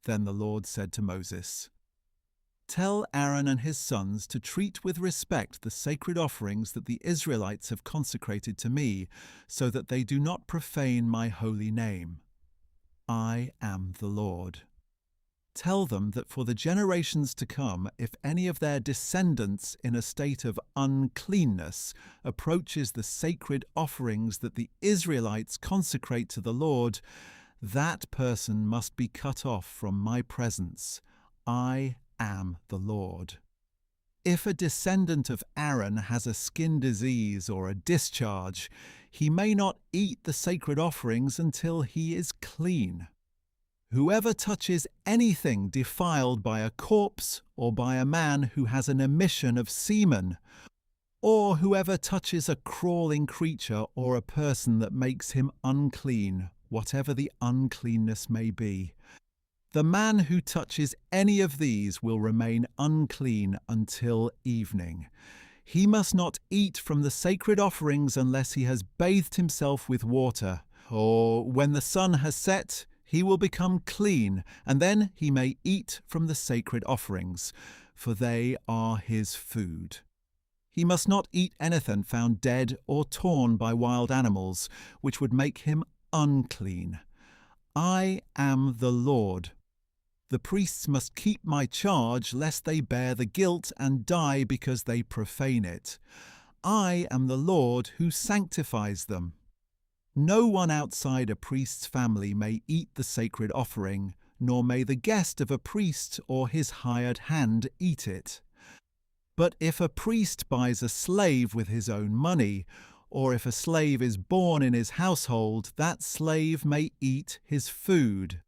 Then the Lord said to Moses, "Tell Aaron and his sons to treat with respect the sacred offerings that the Israelites have consecrated to me, so that they do not profane my holy name. I am the Lord. Tell them that for the generations to come, if any of their descendants in a state of uncleanness approaches the sacred offerings that the Israelites consecrate to the Lord, that person must be cut off from my presence. I am the Lord. If a descendant of Aaron has a skin disease or a discharge, he may not eat the sacred offerings until he is clean. Whoever touches anything defiled by a corpse or by a man who has an emission of semen, or whoever touches a crawling creature or a person that makes him unclean, whatever the uncleanness may be, the man who touches any of these will remain unclean until evening. He must not eat from the sacred offerings unless he has bathed himself with water, or when the sun has set, he will become clean, and then he may eat from the sacred offerings, for they are his food. He must not eat anything found dead or torn by wild animals, which would make him unclean. I am the Lord. The priests must keep my charge, lest they bear the guilt and die because they profane it. I am the Lord who sanctifies them. No one outside a priest's family may eat the sacred offering, nor may the guest of a priest or his hired hand eat it. But if a priest buys a slave with his own money, or if a slave is born in his household, that slave may eat his food.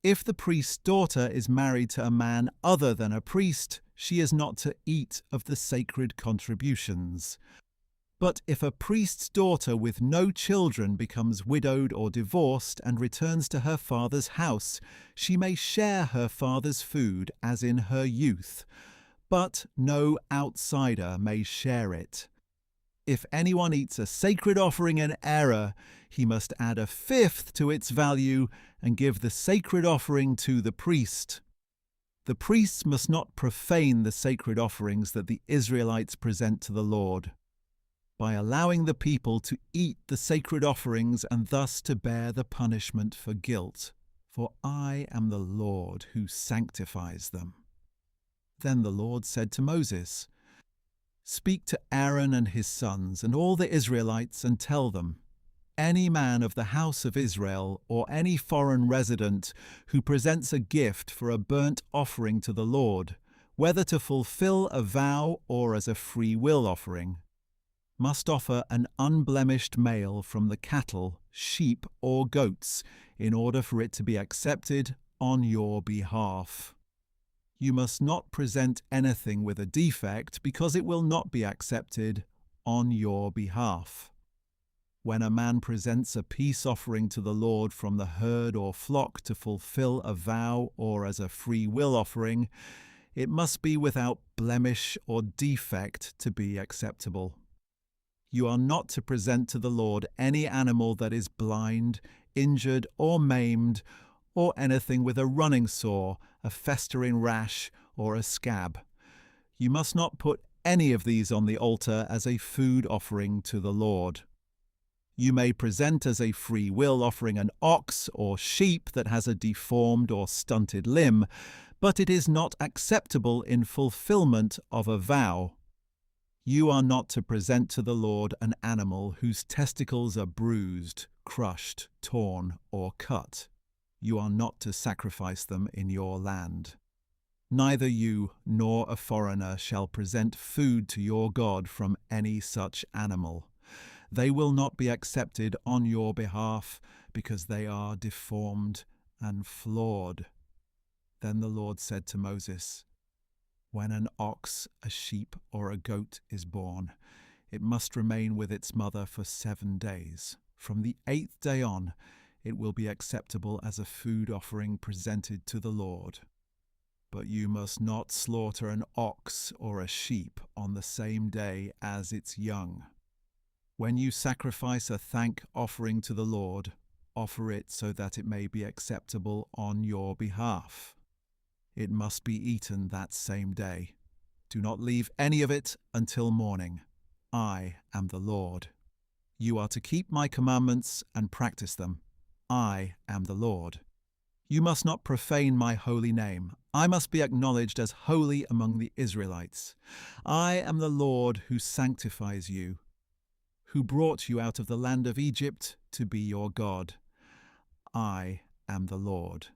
If the priest's daughter is married to a man other than a priest, she is not to eat of the sacred contributions. But if a priest's daughter with no children becomes widowed or divorced and returns to her father's house, she may share her father's food as in her youth, but no outsider may share it. If anyone eats a sacred offering in error, he must add a fifth to its value and give the sacred offering to the priest. The priests must not profane the sacred offerings that the Israelites present to the Lord, by allowing the people to eat the sacred offerings and thus to bear the punishment for guilt. For I am the Lord who sanctifies them. Then the Lord said to Moses, "Speak to Aaron and his sons and all the Israelites and tell them, any man of the house of Israel or any foreign resident who presents a gift for a burnt offering to the Lord, whether to fulfill a vow or as a free will offering, must offer an unblemished male from the cattle, sheep, or goats in order for it to be accepted on your behalf. You must not present anything with a defect, because it will not be accepted on your behalf. When a man presents a peace offering to the Lord from the herd or flock to fulfill a vow or as a free will offering, it must be without blemish or defect to be acceptable. You are not to present to the Lord any animal that is blind, injured, or maimed, or anything with a running sore, a festering rash, or a scab. You must not put any of these on the altar as a food offering to the Lord. You may present as a free will offering an ox or sheep that has a deformed or stunted limb, but it is not acceptable in fulfillment of a vow. You are not to present to the Lord an animal whose testicles are bruised, crushed, torn, or cut. You are not to sacrifice them in your land. Neither you nor a foreigner shall present food to your God from any such animal. They will not be accepted on your behalf, because they are deformed and flawed." Then the Lord said to Moses, "When an ox, a sheep, or a goat is born, it must remain with its mother for 7 days. From the 8th day on, it will be acceptable as a food offering presented to the Lord. But you must not slaughter an ox or a sheep on the same day as its young. When you sacrifice a thank offering to the Lord, offer it so that it may be acceptable on your behalf. It must be eaten that same day. Do not leave any of it until morning. I am the Lord. You are to keep my commandments and practice them. I am the Lord. You must not profane my holy name. I must be acknowledged as holy among the Israelites. I am the Lord who sanctifies you, who brought you out of the land of Egypt to be your God. I am the Lord.